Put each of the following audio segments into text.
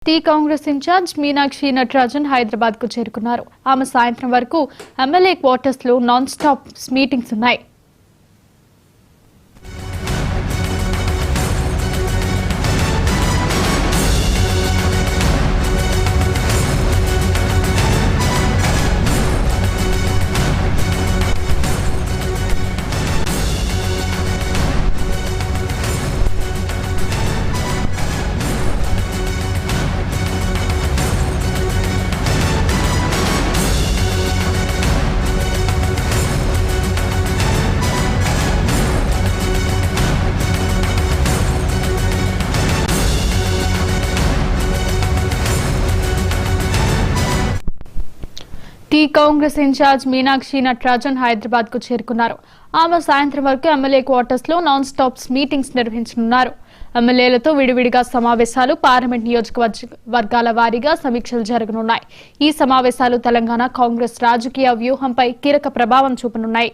Tea Congress incharge Meenakshi Natarajan Hyderabad కు చేరుకున్నారు. ఆమె సాయంత్రం వరకు ఎమ్మెల్యే క్వార్టర్స్ లో నాన్ స్టాప్ మీటింగ్స్ ఉన్నాయి. టీ కాంగ్రెస్ ఇన్ఛార్జ్ మీనాక్షి నటరాజన్ హైదరాబాద్ కు చేరుకున్నారు. ఆమె సాయంత్రం వరకు ఎమ్మెల్యే క్వార్టర్స్ లో నాన్ స్టాప్ మీటింగ్స్ నిర్వహించనున్నారు. ఎమ్మెల్యేలతో విడివిడిగా సమావేశాలు, పార్లమెంట్ నియోజకవర్గాల వారీగా సమీక్షలు జరగనున్నాయి. ఈ సమావేశాలు తెలంగాణ కాంగ్రెస్ రాజకీయ వ్యూహంపై కీలక ప్రభావం చూపనున్నాయి.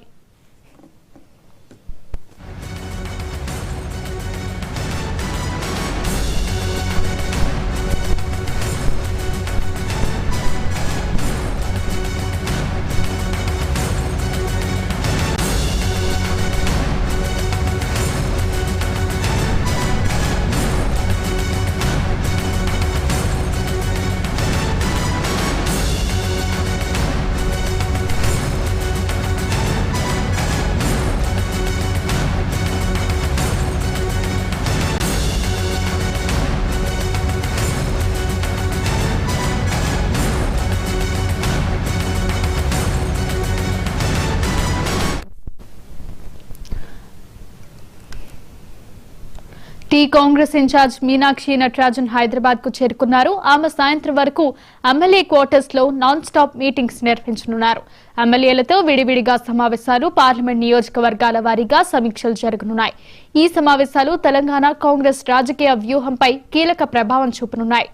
టీ కాంగ్రెస్ ఇన్ఛార్జ్ మీనాక్షి నటరాజన్ హైదరాబాద్ కు చేరుకున్నారు. ఆమె సాయంత్రం వరకు ఎమ్మెల్యే క్వార్టర్స్ లో నాన్ స్టాప్ మీటింగ్స్ నిర్వహించనున్నారు. ఎమ్మెల్యేలతో విడివిడిగా సమావేశాలు, పార్లమెంట్ నియోజకవర్గాల వారీగా సమీక్షలు జరగనున్నాయి. ఈ సమావేశాలు తెలంగాణ కాంగ్రెస్ రాజకీయ వ్యూహంపై కీలక ప్రభావం చూపనున్నాయి.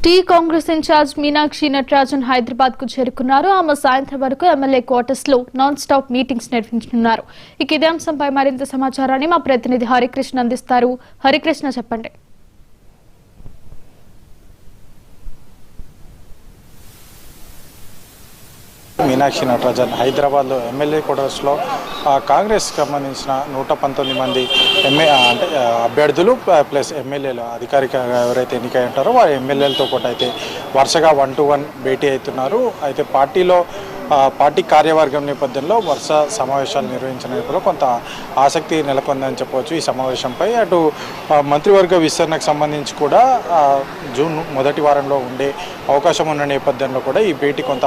టీ కాంగ్రెస్ ఇన్ఛార్జ్ మీనాక్షి నటరాజన్ హైదరాబాద్ కు చేరుకున్నారు. ఆమె సాయంత్రం వరకు ఎమ్మెల్యే క్వార్టర్స్ లో నాన్ స్టాప్ మీటింగ్స్ నిర్వహించనున్నారు. ఇదే అంశంపై మరింత సమాచారాన్ని మా ప్రతినిధి హరికృష్ణ అందిస్తారు. హరికృష్ణ, చెప్పండి. మీనాక్షి నటరాజన్ హైదరాబాద్లో ఎమ్మెల్యే క్వార్టర్స్లో కాంగ్రెస్కి సంబంధించిన 119 మంది అభ్యర్థులు ప్లస్ ఎమ్మెల్యేలు అధికారికంగా ఎవరైతే ఎన్నికై ఉంటారో వారి ఎమ్మెల్యేలతో కూడా అయితే వరుసగా 1-to-1 భేటీ అవుతున్నారు. అయితే పార్టీ కార్యవర్గం నేపథ్యంలో వరుస సమావేశాలు నిర్వహించిన నేపథ్యంలో కొంత ఆసక్తి నెలకొందని చెప్పవచ్చు. ఈ సమావేశంపై అటు మంత్రివర్గ విస్తరణకు సంబంధించి కూడా జూన్ మొదటి వారంలో ఉండే అవకాశం ఉన్న నేపథ్యంలో కూడా ఈ భేటీ కొంత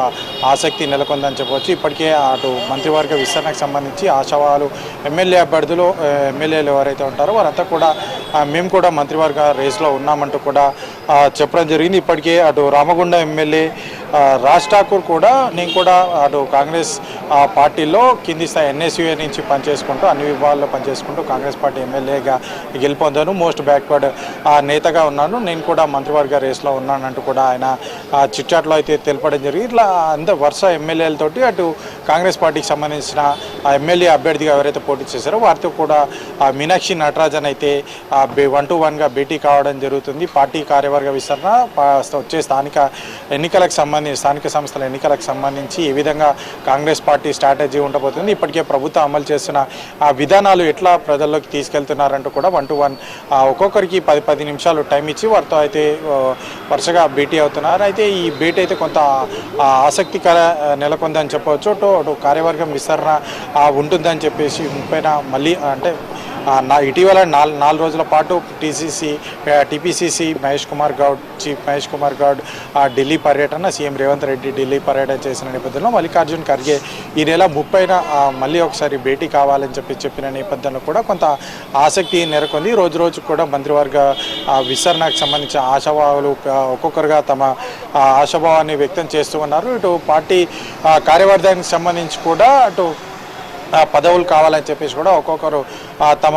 ఆసక్తి నెలకొందని చెప్పవచ్చు. ఇప్పటికే అటు మంత్రివర్గ విస్తరణకు సంబంధించి ఆశావాలు ఎమ్మెల్యేలు ఎవరైతే ఉంటారో వారంతా కూడా మేము కూడా మంత్రివర్గ రేస్లో ఉన్నామంటూ కూడా చెప్పడం జరిగింది. ఇప్పటికే అటు రామగుండ ఎమ్మెల్యే రాజ్ ఠాకూర్ కూడా నేను కూడా అటు కాంగ్రెస్ పార్టీలో కింది స్థాయి NSUA నుంచి పనిచేసుకుంటూ అన్ని విభాగాల్లో పనిచేసుకుంటూ కాంగ్రెస్ పార్టీ ఎమ్మెల్యేగా గెలుపొందాను, మోస్ట్ బ్యాక్వర్డ్ నేతగా ఉన్నాను, నేను కూడా మంత్రివర్గ రేస్లో ఉన్నానంటూ కూడా ఆయన చిట్చాట్లో అయితే తెలపడం జరిగింది. ఇట్లా అంత వరుస ఎమ్మెల్యేలతోటి అటు కాంగ్రెస్ పార్టీకి సంబంధించిన ఎమ్మెల్యే అభ్యర్థిగా ఎవరైతే పోటీ చేశారో వారితో కూడా మీనాక్షి నటరాజన్ అయితే 1-to-1గా భేటీ కావడం జరుగుతుంది. పార్టీ కార్యవర్గ విస్తరణ, వచ్చే స్థానిక సంస్థల ఎన్నికలకు సంబంధించి ఏ విధంగా కాంగ్రెస్ పార్టీ స్ట్రాటజీ ఉండబోతుంది, ఇప్పటికే ప్రభుత్వం అమలు చేస్తున్న విధానాలు ఎట్లా ప్రజల్లోకి తీసుకెళ్తున్నారంటూ కూడా 1-to-1 ఒక్కొక్కరికి 10 నిమిషాలు టైం ఇచ్చి వారితో అయితే వరుసగా భేటీ అవుతున్నారు. అయితే ఈ భేటీ అయితే కొంత ఆసక్తికర నెలకొందని చెప్పవచ్చు. అటు కార్యవర్గం విస్తరణ ఉంటుందని చెప్పేసి పైన మళ్ళీ అంటే ఇటీవల 4 రోజుల పాటు టీపీసీసీ చీఫ్ మహేష్ కుమార్ గౌడ్ ఢిల్లీ పర్యటన, సీఎం రేవంత్ రెడ్డి ఢిల్లీ పర్యటన చేసిన నేపథ్యంలో మల్లికార్జున్ ఖర్గే ఈ నెల 30న మళ్ళీ ఒకసారి భేటీ కావాలని చెప్పిన నేపథ్యంలో కూడా కొంత ఆసక్తి నెలకొంది. రోజు కూడా మంత్రివర్గ విస్తరణకు సంబంధించిన ఆశావాహులు ఒక్కొక్కరుగా తమ ఆశాభావాన్ని వ్యక్తం చేస్తూ ఉన్నారు. ఇటు పార్టీ కార్యవర్గానికి సంబంధించి కూడా అటు పదవులు కావాలని చెప్పేసి కూడా ఒక్కొక్కరు తమ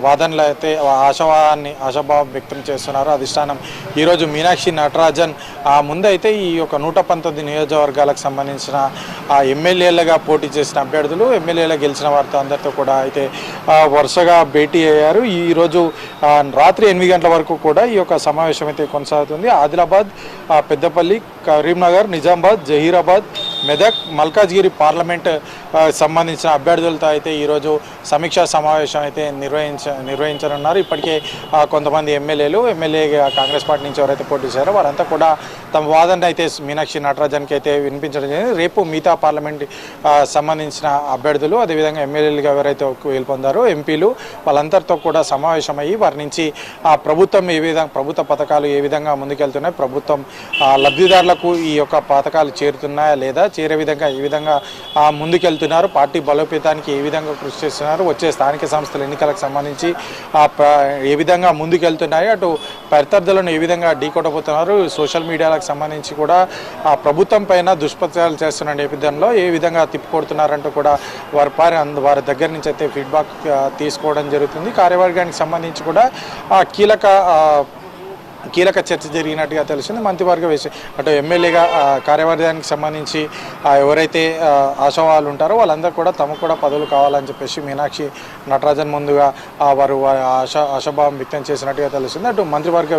వాదనలు అయితే ఆశాభావం వ్యక్తం చేస్తున్నారు. అధిష్టానం ఈరోజు మీనాక్షి నటరాజన్ ముందైతే ఈ యొక్క 119 నియోజకవర్గాలకు సంబంధించిన ఎమ్మెల్యేలుగా పోటీ చేసిన అభ్యర్థులు ఎమ్మెల్యేలు గెలిచిన వారితో అందరితో కూడా అయితే వరుసగా భేటీ అయ్యారు. ఈరోజు రాత్రి 8 గంటల వరకు కూడా ఈ యొక్క సమావేశం అయితే కొనసాగుతుంది. ఆదిలాబాద్, పెద్దపల్లి, కరీంనగర్, నిజామాబాద్, జహీరాబాద్, మెదక్, మల్కాజ్గిరి పార్లమెంట్ సంబంధించిన అభ్యర్థులతో అయితే ఈరోజు సమీక్షా సమావేశం అయితే నిర్వహించనున్నారు. ఇప్పటికే కొంతమంది ఎమ్మెల్యేగా కాంగ్రెస్ పార్టీ నుంచి ఎవరైతే పోటీ చేశారో వారంతా కూడా తమ వాదన అయితే మీనాక్షి నటరాజన్కి అయితే వినిపించడం జరిగింది. రేపు మిగతా పార్లమెంట్ సంబంధించిన అభ్యర్థులు అదేవిధంగా ఎమ్మెల్యేలుగా ఎవరైతే గెలుపొందారో ఎంపీలు వాళ్ళందరితో కూడా సమావేశమయ్యి వారి నుంచి ప్రభుత్వం ప్రభుత్వ పథకాలు ఏ విధంగా ముందుకెళ్తున్నాయి, ప్రభుత్వం లబ్ధిదారులకు ఈ యొక్క పథకాలు చేరుతున్నాయా లేదా, చేరే విధంగా ఏ విధంగా ముందుకెళ్తున్నారు, పార్టీ బలోపేతానికి ఏ విధంగా కృషి చేస్తున్నారు, వచ్చే స్థానిక సంస్థల ఎన్నికలకు సంబంధించి ఏ విధంగా ముందుకెళ్తున్నాయి, అటు ప్రత్యర్థులను ఏ విధంగా ఢీకొట్టబోతున్నారు, సోషల్ మీడియాలకు సంబంధించి కూడా ప్రభుత్వం పైన దుష్ప్రచారాలు చేస్తున్న నేపథ్యంలో ఏ విధంగా తిప్పికొడుతున్నారంటూ కూడా వారి దగ్గర నుంచి అయితే ఫీడ్బ్యాక్ తీసుకోవడం జరుగుతుంది. కార్యవర్గానికి సంబంధించి కూడా కీలక చర్చ జరిగినట్టుగా తెలిసింది. మంత్రివర్గ అటు ఎమ్మెల్యేగా కార్యవర్గానికి సంబంధించి ఎవరైతే ఆశావాళ్ళు ఉంటారో వాళ్ళందరూ కూడా తమకు కూడా పదవులు కావాలని చెప్పేసి మీనాక్షి నటరాజన్ ముందుగా వారు ఆశాభావం వ్యక్తం చేసినట్టుగా తెలుస్తుంది. అటు మంత్రివర్గ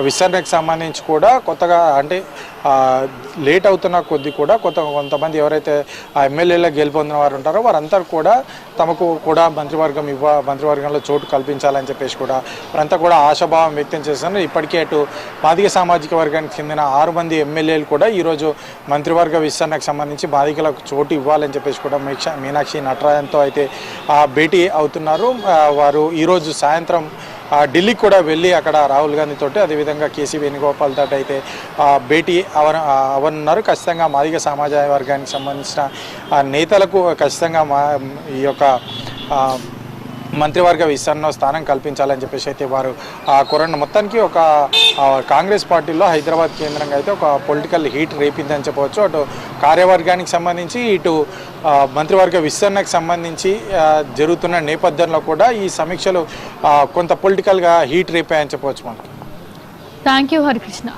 విస్తరణకు సంబంధించి కూడా కొత్తగా అంటే లేట్ అవుతున్న కొద్దీ కూడా కొంతమంది ఎవరైతే ఆ ఎమ్మెల్యేలో గెలుపొందిన వారు ఉంటారో వారంతా కూడా తమకు కూడా మంత్రివర్గంలో చోటు కల్పించాలని చెప్పేసి కూడా వారంతా కూడా ఆశాభావం వ్యక్తం చేస్తున్నారు. ఇప్పటికే అటు మాదిగ సామాజిక వర్గానికి చెందిన 6 మంది ఎమ్మెల్యేలు కూడా ఈరోజు మంత్రివర్గ విస్తరణకు సంబంధించి బాధితులకు చోటు ఇవ్వాలని చెప్పేసి కూడా మీనాక్షి నటరాజన్తో అయితే భేటీ అవుతున్నారు. వారు ఈరోజు సాయంత్రం ఢిల్లీకి కూడా వెళ్ళి అక్కడ రాహుల్ గాంధీ తోటి అదేవిధంగా కేసీ వేణుగోపాల్ తోటి అయితే భేటీ అవనున్నారు. ఖచ్చితంగా మాదిగ సమాజ వర్గానికి సంబంధించిన నేతలకు ఖచ్చితంగా ఈ యొక్క మంత్రివర్గ విస్తరణలో స్థానం కల్పించాలని చెప్పేసి అయితే వారు కోరన్న. మొత్తానికి ఒక కాంగ్రెస్ పార్టీలో హైదరాబాద్ కేంద్రంగా అయితే ఒక పొలిటికల్ హీట్ రేపిందని చెప్పవచ్చు. అటు కార్యవర్గానికి సంబంధించి ఇటు మంత్రివర్గ విస్తరణకు సంబంధించి జరుగుతున్న నేపథ్యంలో కూడా ఈ సమీక్షలు కొంత పొలిటికల్గా హీట్ రేపాయని చెప్పవచ్చు మనకి. Thank you Harikrishna.